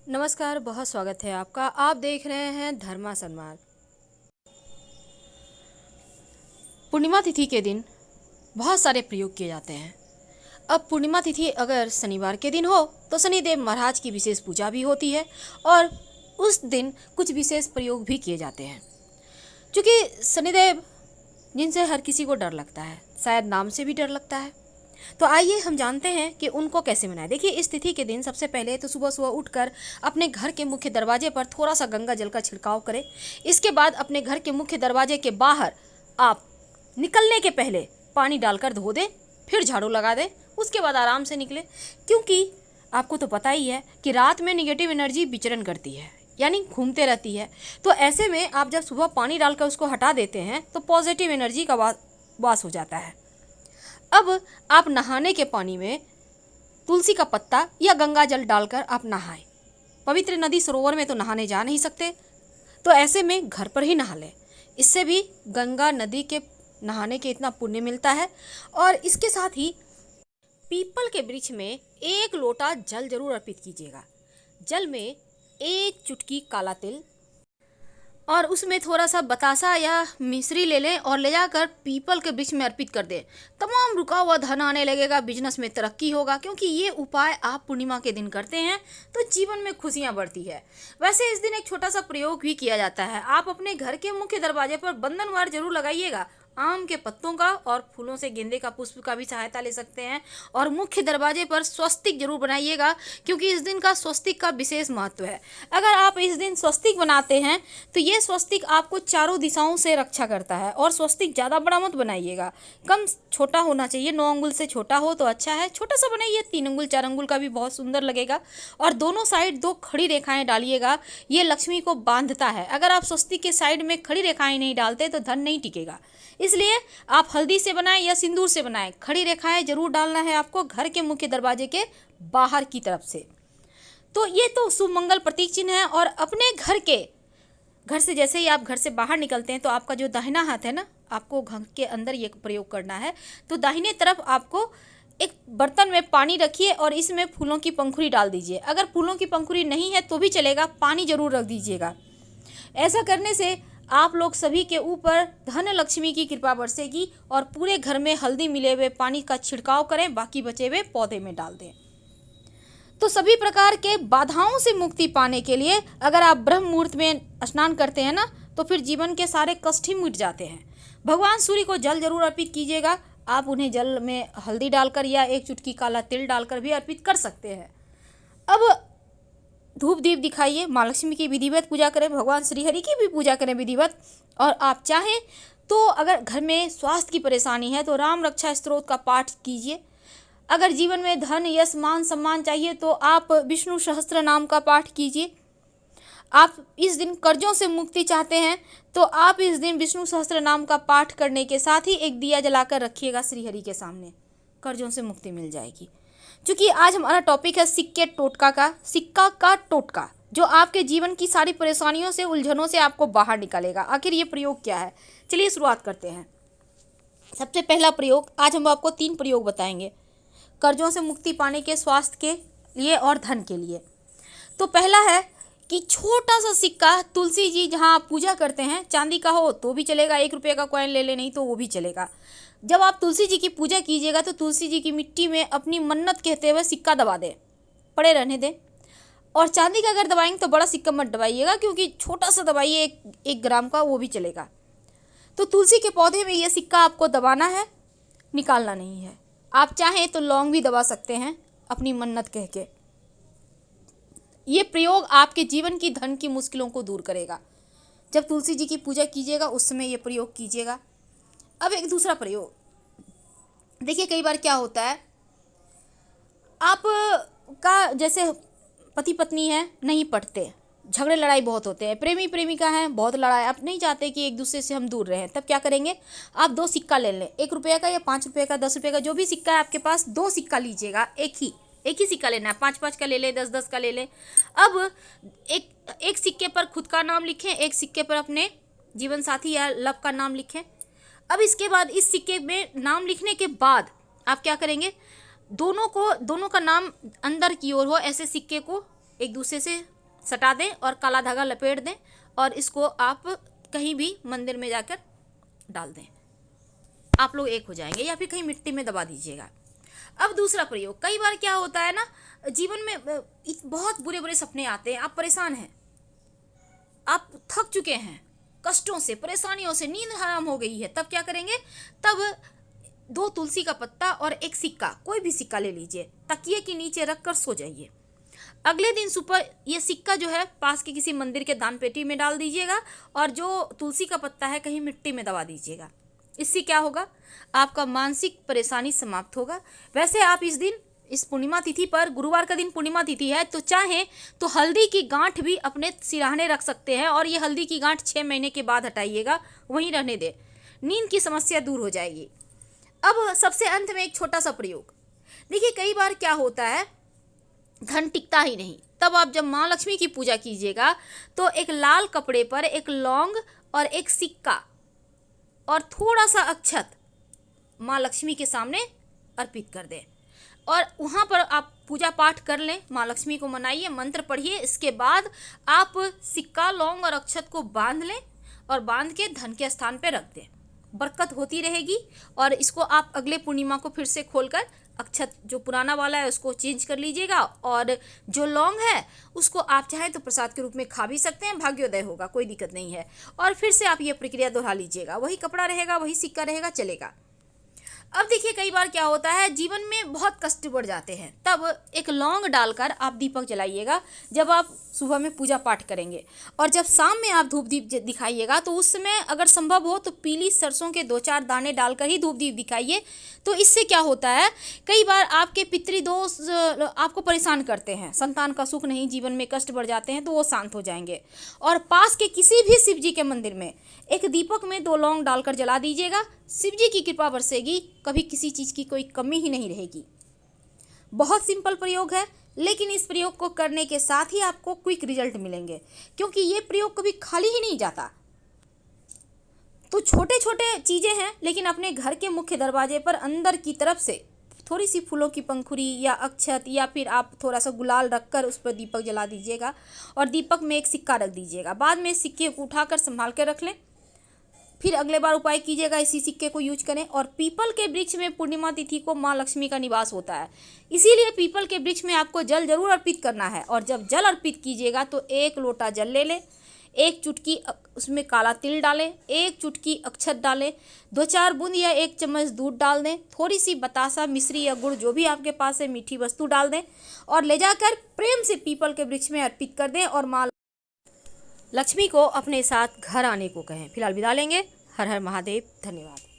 नमस्कार, बहुत स्वागत है आपका। आप देख रहे हैं धर्मा सन्मार्ग। पूर्णिमा तिथि के दिन बहुत सारे प्रयोग किए जाते हैं। अब पूर्णिमा तिथि अगर शनिवार के दिन हो तो शनिदेव महाराज की विशेष पूजा भी होती है और उस दिन कुछ विशेष प्रयोग भी किए जाते हैं। क्योंकि शनिदेव जिनसे हर किसी को डर लगता है, शायद नाम से भी डर लगता है। तो आइए हम जानते हैं कि उनको कैसे मनाएं। देखिए, इस तिथि के दिन सबसे पहले तो सुबह सुबह उठकर अपने घर के मुख्य दरवाजे पर थोड़ा सा गंगा जल का छिड़काव करें। इसके बाद अपने घर के मुख्य दरवाजे के बाहर आप निकलने के पहले पानी डालकर धो दें, फिर झाड़ू लगा दें, उसके बाद आराम से निकलें। क्योंकि आपको तो पता ही है कि रात में निगेटिव एनर्जी विचरण करती है, यानी घूमते रहती है। तो ऐसे में आप जब सुबह पानी डालकर उसको हटा देते हैं तो पॉजिटिव एनर्जी का वास हो जाता है। अब आप नहाने के पानी में तुलसी का पत्ता या गंगा जल डालकर आप नहाएं। पवित्र नदी सरोवर में तो नहाने जा नहीं सकते, तो ऐसे में घर पर ही नहा लें। इससे भी गंगा नदी के नहाने के इतना पुण्य मिलता है। और इसके साथ ही पीपल के वृक्ष में 1 लोटा जल जरूर अर्पित कीजिएगा। जल में 1 चुटकी काला तिल और उसमें थोड़ा सा बतासा या मिश्री ले लें और ले जाकर पीपल के वृक्ष में अर्पित कर दें। तमाम रुका हुआ धन आने लगेगा, बिजनेस में तरक्की होगा। क्योंकि ये उपाय आप पूर्णिमा के दिन करते हैं तो जीवन में खुशियां बढ़ती है। वैसे इस दिन एक छोटा सा प्रयोग भी किया जाता है। आप अपने घर के मुख्य दरवाजे पर बंधनवार जरूर लगाइएगा। आम के पत्तों का और फूलों से गेंदे का पुष्प का भी सहायता ले सकते हैं। और मुख्य दरवाजे पर स्वस्तिक जरूर बनाइएगा, क्योंकि इस दिन का स्वस्तिक का विशेष महत्व है। अगर आप इस दिन स्वस्तिक बनाते हैं तो ये स्वस्तिक आपको चारों दिशाओं से रक्षा करता है। और स्वस्तिक ज़्यादा बड़ा मत बनाइएगा, कम छोटा होना चाहिए। 9 अंगुल से छोटा हो तो अच्छा है, छोटा सा बनाइए। 3 अंगुल 4 अंगुल का भी बहुत सुंदर लगेगा। और दोनों साइड 2 खड़ी रेखाएं डालिएगा, ये लक्ष्मी को बांधता है। अगर आप स्वस्तिक के साइड में खड़ी रेखाएं नहीं डालते तो धन नहीं टिकेगा। इसलिए आप हल्दी से बनाएं या सिंदूर से बनाएं, खड़ी रेखाएं जरूर डालना है आपको घर के मुख्य दरवाजे के बाहर की तरफ से। तो ये तो शुभ मंगल प्रतीक चिन्ह है। और अपने घर से जैसे ही आप घर से बाहर निकलते हैं तो आपका जो दाहिना हाथ है ना, आपको घर के अंदर ये प्रयोग करना है। तो दाहिने तरफ आपको एक बर्तन में पानी रखिए और इसमें फूलों की पंखुड़ी डाल दीजिए। अगर फूलों की पंखुड़ी नहीं है तो भी चलेगा, पानी जरूर रख दीजिएगा। ऐसा करने से आप लोग सभी के ऊपर धन लक्ष्मी की कृपा बरसेगी। और पूरे घर में हल्दी मिले हुए पानी का छिड़काव करें, बाकी बचे हुए पौधे में डाल दें। तो सभी प्रकार के बाधाओं से मुक्ति पाने के लिए अगर आप ब्रह्म मुहूर्त में स्नान करते हैं ना, तो फिर जीवन के सारे कष्ट ही मिट जाते हैं। भगवान सूर्य को जल जरूर अर्पित कीजिएगा। आप उन्हें जल में हल्दी डालकर या 1 चुटकी काला तिल डालकर भी अर्पित कर सकते हैं। अब धूप दीप दिखाइए, माँ लक्ष्मी की विधिवत पूजा करें, भगवान श्रीहरि की भी पूजा करें विधिवत। और आप चाहें तो अगर घर में स्वास्थ्य की परेशानी है तो राम रक्षा स्तोत्र का पाठ कीजिए। अगर जीवन में धन यश मान सम्मान चाहिए तो आप विष्णु सहस्त्र नाम का पाठ कीजिए। आप इस दिन कर्जों से मुक्ति चाहते हैं तो आप इस दिन विष्णु सहस्त्र नाम का पाठ करने के साथ ही एक दिया जलाकर रखिएगा श्रीहरि के सामने, कर्जों से मुक्ति मिल जाएगी। क्योंकि आज हमारा टॉपिक है सिक्का का टोटका, जो आपके जीवन की सारी परेशानियों से, उलझनों से आपको बाहर निकालेगा। आखिर ये प्रयोग क्या है, चलिए शुरुआत करते हैं। सबसे पहला प्रयोग, आज हम आपको 3 प्रयोग बताएंगे कर्जों से मुक्ति पाने के, स्वास्थ्य के लिए और धन के लिए। तो पहला है कि छोटा सा सिक्का, तुलसी जी जहाँ आप पूजा करते हैं, चांदी का हो तो भी चलेगा, 1 रुपये का कॉइन ले ले, नहीं तो वो भी चलेगा। जब आप तुलसी जी की पूजा कीजिएगा तो तुलसी जी की मिट्टी में अपनी मन्नत कहते हुए सिक्का दबा दें, पड़े रहने दें। और चांदी का अगर दबाएंगे तो बड़ा सिक्का मत दबाइएगा, क्योंकि छोटा सा दबाइए 1 ग्राम का, वो भी चलेगा। तो तुलसी के पौधे में ये सिक्का आपको दबाना है, निकालना नहीं है। आप चाहें तो लौंग भी दबा सकते हैं अपनी मन्नत कह के। ये प्रयोग आपके जीवन की धन की मुश्किलों को दूर करेगा। जब तुलसी जी की पूजा कीजिएगा उस समय ये प्रयोग कीजिएगा। अब एक दूसरा प्रयोग, देखिए कई बार क्या होता है, आप का जैसे पति पत्नी है, नहीं पटते, झगड़े लड़ाई बहुत होते हैं, प्रेमी प्रेमिका है, बहुत लड़ाई, आप नहीं चाहते कि एक दूसरे से हम दूर रहें। तब क्या करेंगे, आप 2 सिक्का ले लें, 1 रुपये का या 5 रुपये का, 10 रुपये का, जो भी सिक्का है आपके पास, 2 सिक्का लीजिएगा। एक ही सिक्का लेना है, 5-5 का ले लें, 10-10 का ले लें। अब एक सिक्के पर खुद का नाम लिखें, एक सिक्के पर अपने जीवन साथी या लव का नाम लिखें। अब इसके बाद इस सिक्के में नाम लिखने के बाद आप क्या करेंगे, दोनों का नाम अंदर की ओर हो, ऐसे सिक्के को एक दूसरे से सटा दें और काला धागा लपेट दें और इसको आप कहीं भी मंदिर में जाकर डाल दें, आप लोग एक हो जाएंगे, या फिर कहीं मिट्टी में दबा दीजिएगा। अब दूसरा प्रयोग, कई बार क्या होता है ना, जीवन में बहुत बुरे बुरे सपने आते हैं, आप परेशान हैं, आप थक चुके हैं कष्टों से, परेशानियों से, नींद हराम हो गई है, तब क्या करेंगे, तब 2 तुलसी का पत्ता और एक सिक्का, कोई भी सिक्का ले लीजिए, तकिए के नीचे रखकर सो जाइए। अगले दिन सुबह ये सिक्का जो है पास के किसी मंदिर के दान पेटी में डाल दीजिएगा और जो तुलसी का पत्ता है कहीं मिट्टी में दबा दीजिएगा। इससे क्या होगा, आपका मानसिक परेशानी समाप्त होगा। वैसे आप इस दिन, इस पूर्णिमा तिथि पर, गुरुवार का दिन पूर्णिमा तिथि है, तो चाहें तो हल्दी की गांठ भी अपने सिरहाने रख सकते हैं और ये हल्दी की गांठ 6 महीने के बाद हटाइएगा, वहीं रहने दें, नींद की समस्या दूर हो जाएगी। अब सबसे अंत में एक छोटा सा प्रयोग, देखिए कई बार क्या होता है, धन टिकता ही नहीं, तब आप जब माँ लक्ष्मी की पूजा कीजिएगा तो एक लाल कपड़े पर एक लौंग और एक सिक्का और थोड़ा सा अक्षत माँ लक्ष्मी के सामने अर्पित कर दें और वहाँ पर आप पूजा पाठ कर लें, माँ लक्ष्मी को मनाइए, मंत्र पढ़िए। इसके बाद आप सिक्का, लौंग और अक्षत को बांध लें और बांध के धन के स्थान पर रख दें, बरकत होती रहेगी। और इसको आप अगले पूर्णिमा को फिर से खोलकर अक्षत जो पुराना वाला है उसको चेंज कर लीजिएगा और जो लौंग है उसको आप चाहें तो प्रसाद के रूप में खा भी सकते हैं, भाग्योदय होगा, कोई दिक्कत नहीं है। और फिर से आप ये प्रक्रिया दोहरा लीजिएगा, वही कपड़ा रहेगा, वही सिक्का रहेगा, चलेगा। अब देखिए कई बार क्या होता है, जीवन में बहुत कष्ट बढ़ जाते हैं, तब एक लौंग डालकर आप दीपक जलाइएगा जब आप सुबह में पूजा पाठ करेंगे, और जब शाम में आप धूप दीप दिखाइएगा तो उस समय अगर संभव हो तो पीली सरसों के 2-4 दाने डालकर ही धूप दीप दिखाइए। तो इससे क्या होता है, कई बार आपके पितृदोष आपको परेशान करते हैं, संतान का सुख नहीं, जीवन में कष्ट बढ़ जाते हैं, तो वो शांत हो जाएंगे। और पास के किसी भी शिव जी के मंदिर में एक दीपक में 2 लौंग डालकर जला दीजिएगा, शिव जी की कृपा बरसेगी, कभी किसी चीज़ की कोई कमी ही नहीं रहेगी। बहुत सिंपल प्रयोग है, लेकिन इस प्रयोग को करने के साथ ही आपको क्विक रिजल्ट मिलेंगे, क्योंकि ये प्रयोग कभी खाली ही नहीं जाता। तो छोटे छोटे चीज़ें हैं, लेकिन अपने घर के मुख्य दरवाजे पर अंदर की तरफ से थोड़ी सी फूलों की पंखुड़ी या अक्षत या फिर आप थोड़ा सा गुलाल रखकर उस पर दीपक जला दीजिएगा और दीपक में एक सिक्का रख दीजिएगा। बाद में सिक्के को उठाकर संभाल कर रख लें, फिर अगले बार उपाय कीजिएगा इसी सिक्के को यूज करें। और पीपल के वृक्ष में पूर्णिमा तिथि को माँ लक्ष्मी का निवास होता है, इसीलिए पीपल के वृक्ष में आपको जल जरूर अर्पित करना है। और जब जल अर्पित कीजिएगा तो 1 लोटा जल ले लें, 1 चुटकी उसमें काला तिल डालें, 1 चुटकी अक्षत डालें, 2-4 बूंद या 1 चम्मच दूध डाल दें, थोड़ी सी बतासा, मिश्री या गुड़ जो भी आपके पास है, मीठी वस्तु डाल दें और ले जाकर प्रेम से पीपल के वृक्ष में अर्पित कर दें और माँ लक्ष्मी को अपने साथ घर आने को कहें। फिलहाल विदा लेंगे। हर हर महादेव। धन्यवाद।